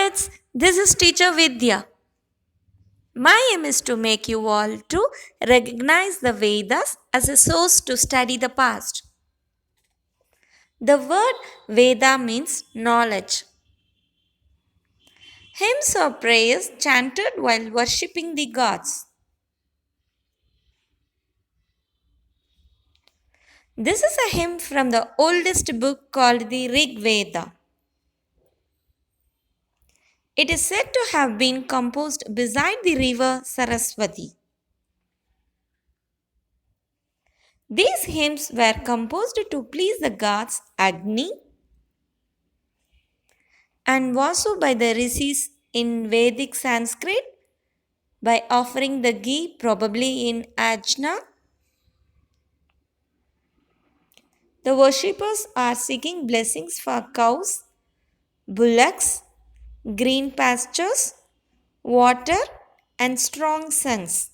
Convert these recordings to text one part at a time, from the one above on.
kids, this is teacher Vidya. My aim is to make you all to recognize the Vedas as a source to study the past. The word Veda means knowledge. Hymns or prayers chanted while worshipping the gods. This is a hymn from the oldest book called the Rig Veda. It is said to have been composed beside the river Saraswati. These hymns were composed to please the gods Agni and Vasu by the rishis in Vedic Sanskrit by offering the ghee, probably in ajna. The worshippers are seeking blessings for cows, bullocks, green pastures, water, and strong suns.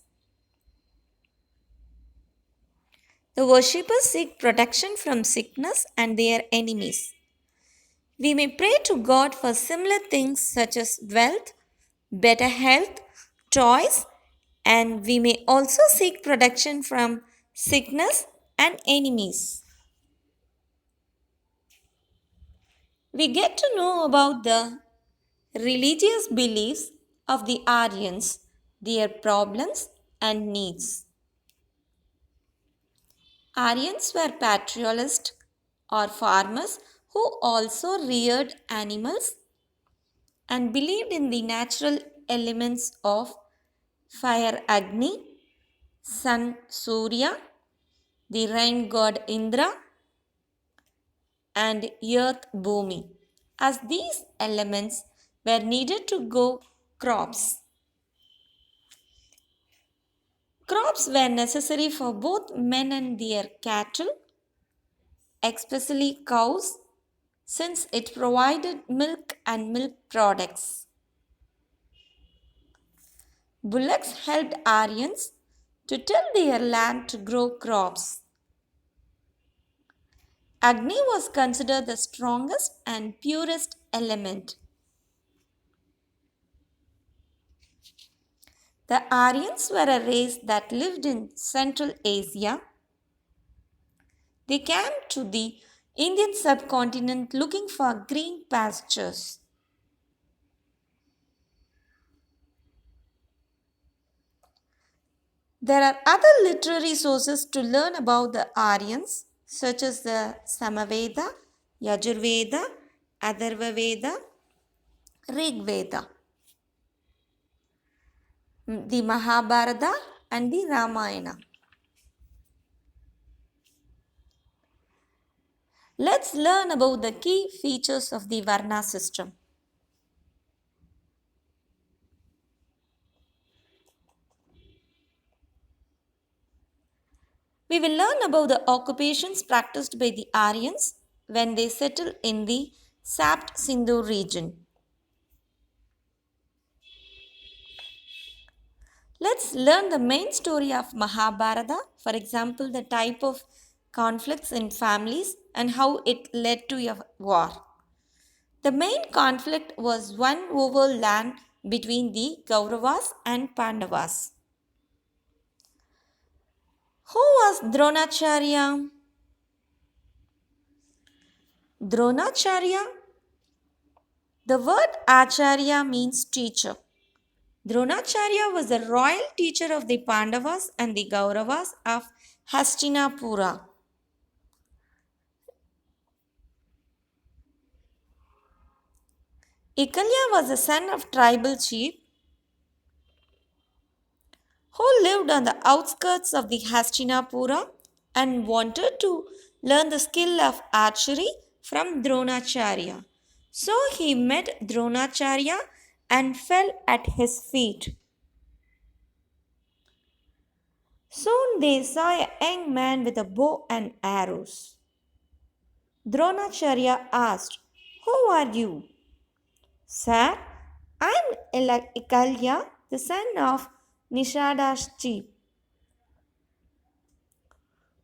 The worshippers seek protection from sickness and their enemies. We may pray to God for similar things such as wealth, better health, toys, and we may also seek protection from sickness and enemies. We get to know about the religious beliefs of the Aryans, their problems and needs. Aryans were patriarchalists or farmers who also reared animals and believed in the natural elements of fire Agni, sun Surya, the rain god Indra, and earth Bhumi, as these elements were needed to grow crops. Crops were necessary for both men and their cattle, especially cows, since it provided milk and milk products. Bullocks helped Aryans to till their land to grow crops. Agni was considered the strongest and purest element. The Aryans were a race that lived in Central Asia. They came to the Indian subcontinent looking for green pastures. There are other literary sources to learn about the Aryans, such as the Samaveda, Yajurveda, Atharva Veda, Rig Veda, the Mahabharata, and the Ramayana. Let's learn about the key features of the Varna system. We will learn about the occupations practiced by the Aryans when they settled in the Sapt Sindhu region. Let's learn the main story of Mahabharata, for example, the type of conflicts in families and how it led to a war. The main conflict was one over land between the Kauravas and Pandavas. Who was Dronacharya? Dronacharya, the word Acharya means teacher. Dronacharya was the royal teacher of the Pandavas and the Kauravas of Hastinapura. Ikalya was the son of tribal chief who lived on the outskirts of the Hastinapura and wanted to learn the skill of archery from Dronacharya. So he met Dronacharya and fell at his feet. Soon they saw a young man with a bow and arrows. Dronacharya asked, "Who are you?" "Sir, I am Ikalya, the son of Nishada's chief."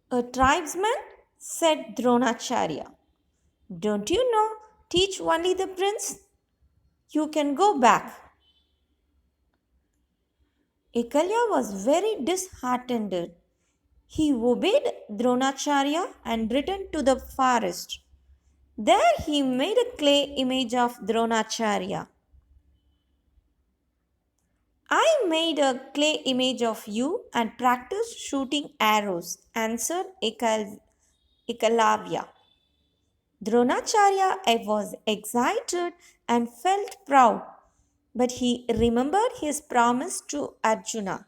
"A tribesman?" said Dronacharya. "Don't you know, teach only the prince? You can go back. Ekalya was very disheartened. He obeyed Dronacharya and returned to the forest. There he made a clay image of Dronacharya. I made a clay image of you and practiced shooting arrows, answered Ekalavya. Dronacharya was excited and felt proud, but he remembered his promise to Arjuna.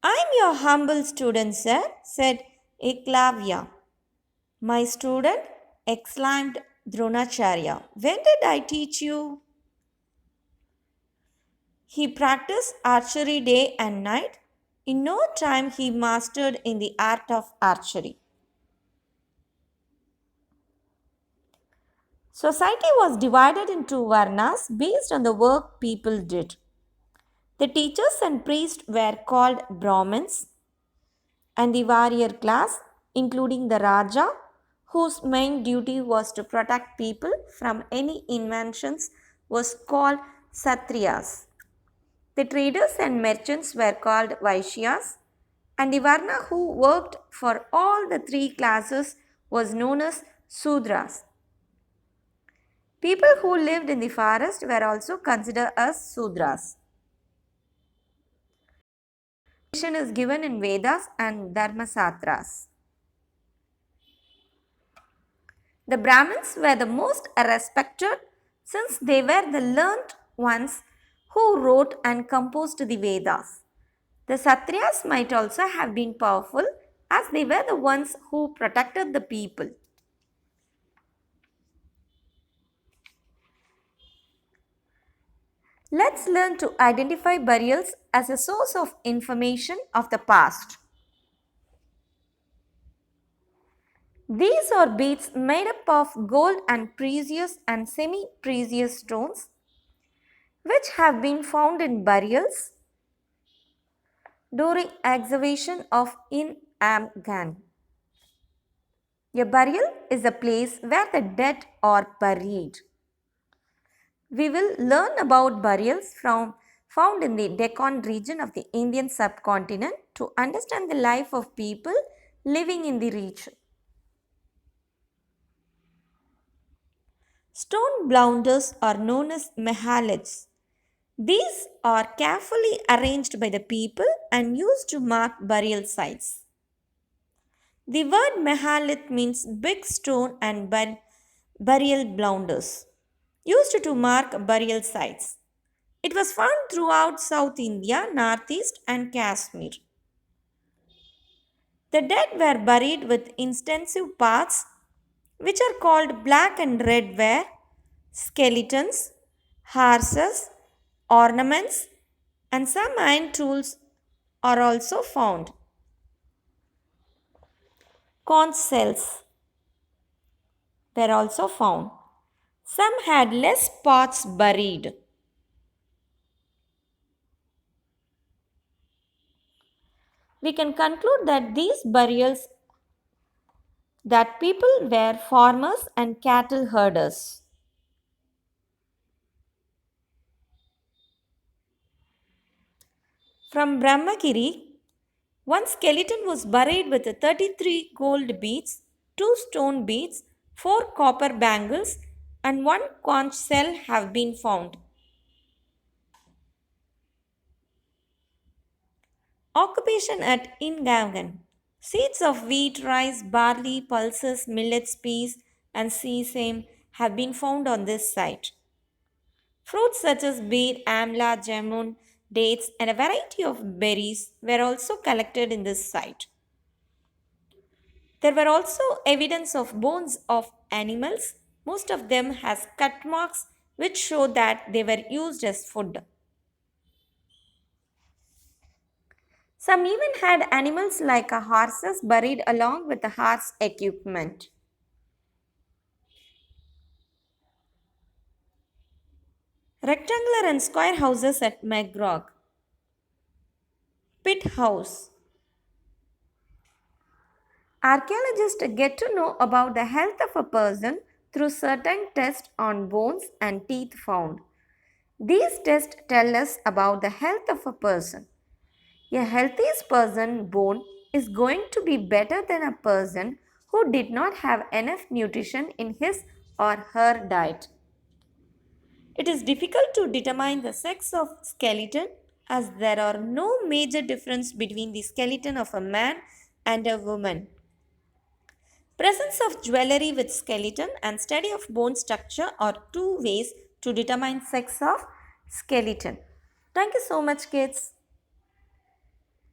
I am your humble student, sir, said Eklavya. My student, exclaimed Dronacharya. When did I teach you? He practiced archery day and night. In no time, he mastered in the art of archery. Society was divided into varnas based on the work people did. The teachers and priests were called Brahmins, and the warrior class, including the Raja, whose main duty was to protect people from any invasions, was called Satriyas. The traders and merchants were called Vaishyas, and the Varna who worked for all the three classes was known as Sudras. People who lived in the forest were also considered as Sudras. Definition is given in Vedas and Dharmasastras. The Brahmins were the most respected since they were the learned ones who wrote and composed the Vedas. The Satriyas might also have been powerful as they were the ones who protected the people. Let's learn to identify burials as a source of information of the past. These are beads made up of gold and precious and semi precious stones which have been found in burials during excavation of in Afghan. A burial is a place where the dead are buried. We will learn about burials found in the Deccan region of the Indian subcontinent to understand the life of people living in the region. Stone blunders are known as mahalaths. These are carefully arranged by the people and used to mark burial sites. The word mahalath means big stone and burial blunders used to mark burial sites. It was found throughout South India, Northeast, and Kashmir. The dead were buried with extensive parts, which are called black and red ware, skeletons, horses, ornaments, and some iron tools are also found. Conch shells were also found. Some had less parts buried. We can conclude that these burials that people were farmers and cattle herders. From Brahmagiri, one skeleton was buried with 33 gold beads, 2 stone beads, 4 copper bangles, and 1 conch shell have been found. Occupation at Ingavan. Seeds of wheat, rice, barley, pulses, millets, peas, and sesame have been found on this site. Fruits such as beer, amla, jamun, dates, and a variety of berries were also collected in this site. There were also evidence of bones of animals. Most of them has cut marks which show that they were used as food. Some even had animals like horses buried along with the horse equipment. Rectangular and square houses at Magrog. Pit house. Archaeologists get to know about the health of a person through certain tests on bones and teeth found. These tests tell us about the health of a person. A healthy person bone is going to be better than a person who did not have enough nutrition in his or her diet. It is difficult to determine the sex of skeleton as there are no major difference between the skeleton of a man and a woman. Presence of jewelry with skeleton and study of bone structure are two ways to determine sex of skeleton. Thank you so much, kids.